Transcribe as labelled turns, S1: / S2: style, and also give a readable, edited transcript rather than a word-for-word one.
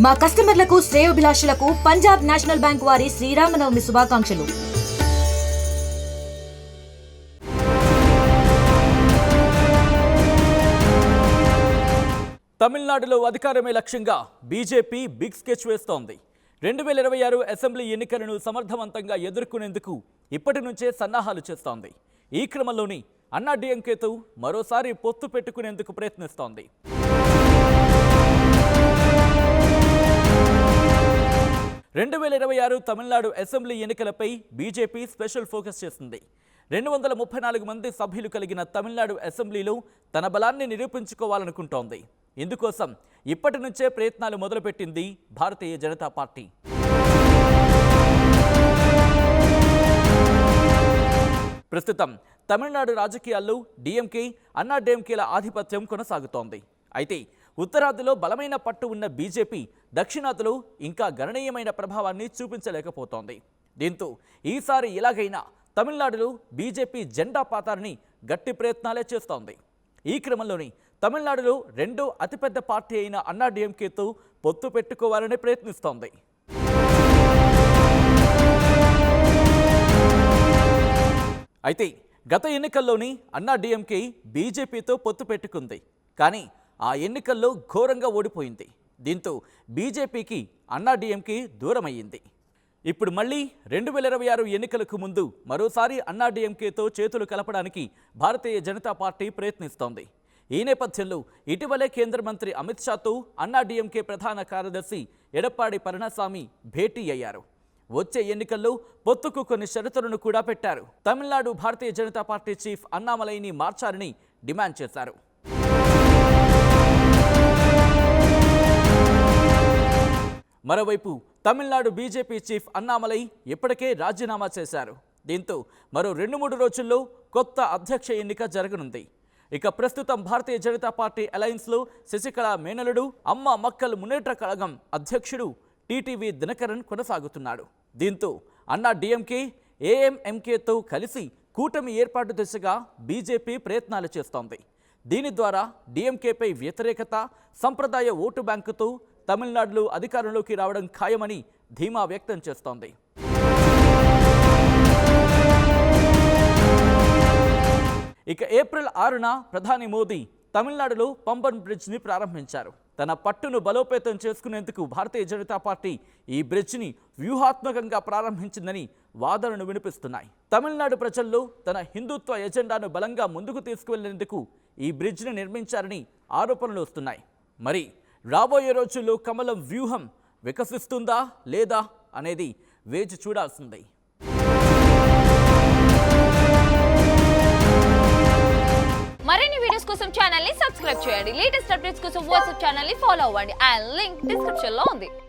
S1: మా కస్టమర్లకు శ్రేయోభిలాషులకు Punjab national bank వారి శ్రీరామనవమి శుభాకాంక్షలు.
S2: తమిళనాడులో అధికారమే లక్ష్యంగా బీజేపీ బిగ్ స్కెచ్ వేస్తోంది. 2026 అసెంబ్లీ ఎన్నికలను సమర్థవంతంగా ఎదుర్కొనేందుకు ఇప్పటి నుంచే సన్నాహాలు చేస్తోంది. ఈ క్రమంలోని అన్నాడీఎంకేతో మరోసారి పొత్తు పెట్టుకునేందుకు ప్రయత్నిస్తోంది. తమిళనాడు అసెంబ్లీ ఎన్నికలపై బీజేపీ స్పెషల్ ఫోకస్ చేసింది. 234 మంది సభ్యులు కలిగిన తమిళనాడు అసెంబ్లీలో తన బలాన్ని నిరూపించుకోవాలనుకుంటోంది. ఇందుకోసం ఇప్పటి నుంచే ప్రయత్నాలు మొదలుపెట్టింది భారతీయ జనతా పార్టీ. ప్రస్తుతం తమిళనాడు రాజకీయాల్లో డీఎంకే, అన్నాడీఎంకేల ఆధిపత్యం కొనసాగుతోంది. అయితే ఉత్తరాదిలో బలమైన పట్టు ఉన్న బీజేపీ దక్షిణాదిలో ఇంకా గణనీయమైన ప్రభావాన్ని చూపించలేకపోతోంది. దీంతో ఈసారి ఎలాగైనా తమిళనాడులో బీజేపీ జెండా పాతారని గట్టి ప్రయత్నాలే చేస్తోంది. ఈ క్రమంలోని తమిళనాడులో రెండో అతిపెద్ద పార్టీ అయిన అన్నాడీఎంకేతో పొత్తు పెట్టుకోవాలని ప్రయత్నిస్తోంది. అయితే గత ఎన్నికల్లోని అన్నాడీఎంకే బీజేపీతో పొత్తు పెట్టుకుంది. కానీ ఆ ఎన్నికల్లో ఘోరంగా ఓడిపోయింది. దీంతో బీజేపీకి అన్నాడీఎంకే దూరమయ్యింది. ఇప్పుడు మళ్ళీ 2026 ఎన్నికలకు ముందు మరోసారి అన్నాడీఎంకేతో చేతులు కలపడానికి భారతీయ జనతా పార్టీ ప్రయత్నిస్తోంది. ఈ నేపథ్యంలో ఇటీవలే కేంద్ర మంత్రి అమిత్ షాతో అన్నాడీఎంకే ప్రధాన కార్యదర్శి ఎడప్పాడి పళనిస్వామి భేటీ అయ్యారు. వచ్చే ఎన్నికల్లో పొత్తుకు కొన్ని షరతులను కూడా పెట్టారు. తమిళనాడు భారతీయ జనతా పార్టీ చీఫ్ అన్నామలైని మార్చాలని డిమాండ్ చేశారు. మరోవైపు తమిళనాడు బీజేపీ చీఫ్ అన్నామలై ఇప్పటికే రాజీనామా చేశారు. దీంతో మరో 2-3 రోజుల్లో కొత్త అధ్యక్ష ఎన్నిక జరగనుంది. ఇక ప్రస్తుతం భారతీయ జనతా పార్టీ అలయన్స్లో శశికళ మేనలుడు, అమ్మ మక్కల్ మున్నేట్ర కళగం అధ్యక్షుడు టీటీవీ దినకరన్ కొనసాగుతున్నాడు. దీంతో అన్నాడీఎంకే, ఏఎంఎంకేతో కలిసి కూటమి ఏర్పాటు దిశగా బీజేపీ ప్రయత్నాలు చేస్తోంది. దీని ద్వారా డీఎంకేపై వ్యతిరేకత, సంప్రదాయ ఓటు బ్యాంకుతో తమిళనాడులో అధికారంలోకి రావడం ఖాయమని ధీమా వ్యక్తం చేస్తోంది. ఇక ఏప్రిల్ 6న ప్రధాని మోదీ తమిళనాడులో పంబన్ బ్రిడ్జ్ని ప్రారంభించారు. తన పట్టును బలోపేతం చేసుకునేందుకు భారతీయ జనతా పార్టీ ఈ బ్రిడ్జ్ని వ్యూహాత్మకంగా ప్రారంభించిందని వాదనలు వినిపిస్తున్నాయి. తమిళనాడు ప్రజల్లో తన హిందుత్వ ఎజెండాను బలంగా ముందుకు తీసుకువెళ్లేందుకు ఈ బ్రిడ్జ్ని నిర్మించారని ఆరోపణలు వస్తున్నాయి. మరి రాబోయే రోజుల్లో కమలం వ్యూహం వికసిస్తుందా లేదా అనేది వేచి చూడాల్సిందే.
S3: మరిన్ని వీడియోస్ కోసం ఛానల్ ని సబ్స్క్రైబ్ చేయండి. లేటెస్ట్ అప్డేట్స్ కోసం వాట్సాప్ ఛానల్ ని ఫాలో అవ్వండి. ఆ లింక్ డిస్క్రిప్షన్ లో ఉంది.